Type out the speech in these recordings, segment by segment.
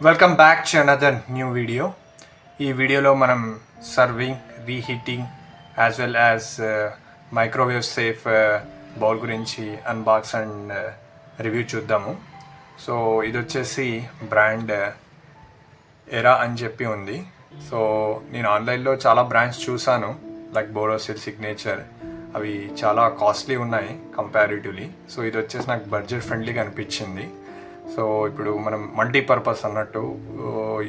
Welcome back to another new video. ఈ వీడియోలో మనం serving, reheating as well as microwave safe bowl గురించి unbox and review చూద్దాము. So ఇది వచ్చేసి బ్రాండ్ ఎరా అని చెప్పి ఉంది. సో నేను ఆన్లైన్లో చాలా బ్రాండ్స్ చూసాను, లైక్ బోరోసిల్, సిగ్నేచర్. అవి చాలా కాస్ట్లీ ఉన్నాయి కంపారిటివ్లీ. సో ఇది వచ్చేసి నాకు బడ్జెట్ ఫ్రెండ్లీగా అనిపించింది. సో ఇప్పుడు మనం మల్టీపర్పస్ అన్నట్టు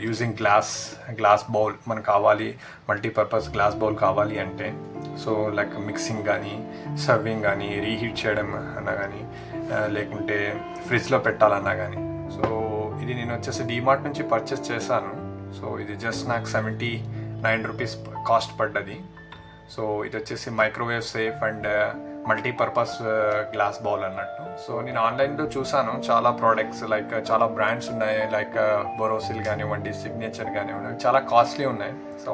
యూజింగ్ గ్లాస్ బౌల్ మనకు కావాలి, మల్టీపర్పస్ గ్లాస్ బౌల్ కావాలి అంటే, సో లైక్ మిక్సింగ్ కానీ, సర్వింగ్ కానీ, రీహీట్ చేయడం అన్నా కానీ, లేకుంటే ఫ్రిడ్జ్లో పెట్టాలన్నా కానీ. సో ఇది నేను వచ్చేసి డీమార్ట్ నుంచి పర్చేస్ చేశాను. సో ఇది జస్ట్ నాకు 79 రూపీస్ కాస్ట్ పడ్డది. సో ఇది వచ్చేసి microwave safe and multipurpose glass bowl అన్నట్టు. సో నేను ఆన్లైన్లో చూసాను చాలా ప్రోడక్ట్స్, లైక్ చాలా బ్రాండ్స్ ఉన్నాయి, లైక్ బోరోసిల్ కానివ్వండి, సిగ్నేచర్ కానివ్వండి, చాలా కాస్ట్లీ ఉన్నాయి. సో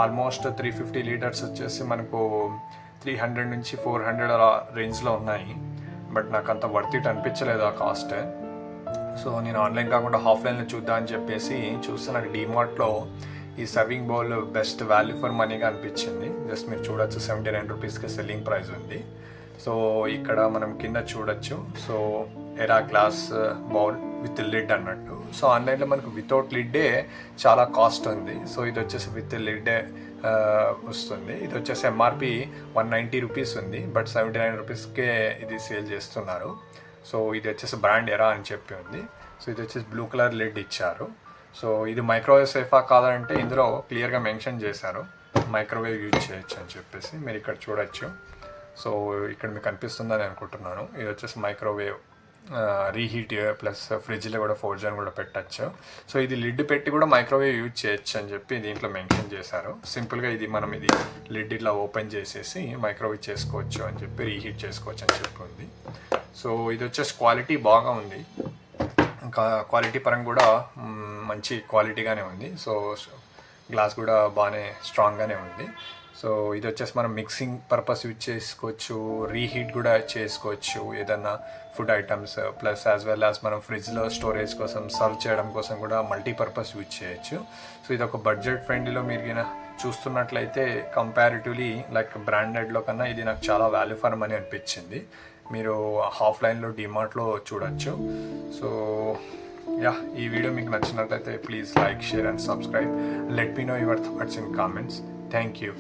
ఆల్మోస్ట్ 350 లీటర్స్ వచ్చేసి మనకు 300 నుంచి 400 అలా రేంజ్లో ఉన్నాయి. బట్ నాకు అంత వర్త్ ఇట్ అనిపించలేదు ఆ కాస్ట్. సో నేను ఆన్లైన్ కాకుండా ఆఫ్లైన్లో చూద్దాం అని చెప్పేసి చూస్తే నాకు డీమార్ట్లో ఈ serving bowl best value for మనీగా అనిపించింది. జస్ట్ మీరు చూడొచ్చు, 79 రూపీస్కి సెల్లింగ్ ప్రైస్ ఉంది. సో ఇక్కడ మనం కింద చూడొచ్చు. సో ఎరా గ్లాస్ బౌల్ విత్ లిడ్ అన్నట్టు. సో ఆన్లైన్లో మనకు వితౌట్ లిడ్డే చాలా కాస్ట్ ఉంది. సో ఇది వచ్చేసి విత్ లిడ్డే వస్తుంది. ఇది వచ్చేసి ఎంఆర్పి 190 రూపీస్ ఉంది, బట్ 79 రూపీస్కే ఇది సేల్ చేస్తున్నారు. సో ఇది వచ్చేసి బ్రాండ్ ఎరా అని చెప్పి ఉంది. సో ఇది వచ్చేసి బ్లూ కలర్ లిడ్ ఇచ్చారు. సో ఇది మైక్రోవేవ్ సేఫా కాదంటే ఇందులో క్లియర్గా మెన్షన్ చేశారు, మైక్రోవేవ్ యూజ్ చేయొచ్చు అని చెప్పేసి. మీరు ఇక్కడ చూడొచ్చు. సో ఇక్కడ మీకు కనిపిస్తుందని అనుకుంటున్నాను. ఇది వచ్చేసి మైక్రోవేవ్ రీహీట్ ప్లస్ ఫ్రిడ్జ్లో కూడా 4 జన్ కూడా పెట్టచ్చు. సో ఇది లిడ్ పెట్టి కూడా మైక్రోవేవ్ యూజ్ చేయొచ్చు అని చెప్పి దీంట్లో మెన్షన్ చేశారు. సింపుల్గా ఇది మనం ఇది లిడ్ ఇట్లా ఓపెన్ చేసేసి మైక్రోవేవ్ చేసుకోవచ్చు అని చెప్పి, రీహీట్ చేసుకోవచ్చు అని చెప్పి ఉంది. సో ఇది వచ్చేసి క్వాలిటీ బాగా ఉంది, ఇంకా క్వాలిటీ పరంగా కూడా మంచి క్వాలిటీగానే ఉంది. సో గ్లాస్ కూడా బాగానే స్ట్రాంగ్గానే ఉంది. సో ఇది వచ్చేసి మనం మిక్సింగ్ పర్పస్ యూజ్ చేసుకోవచ్చు, రీహీట్ కూడా చేసుకోవచ్చు ఏదన్నా food items, plus as well as మనం ఫ్రిడ్జ్లో స్టోరేజ్ కోసం, సర్వ్ చేయడం కోసం కూడా మల్టీపర్పస్ యూజ్ చేయొచ్చు. సో ఇది ఒక బడ్జెట్ ఫ్రెండ్లీలో మీరు చూస్తున్నట్లయితే కంపారిటివ్లీ లైక్ బ్రాండెడ్లో కన్నా ఇది నాకు చాలా వాల్యూ ఫర్ మనీ అనిపించింది. మీరు ఆఫ్లైన్లో డీమార్ట్లో చూడొచ్చు. సో ఈ వీడియో మీకు నచ్చినట్లయితే please like, share and subscribe. Let me know your thoughts in comments. Thank you.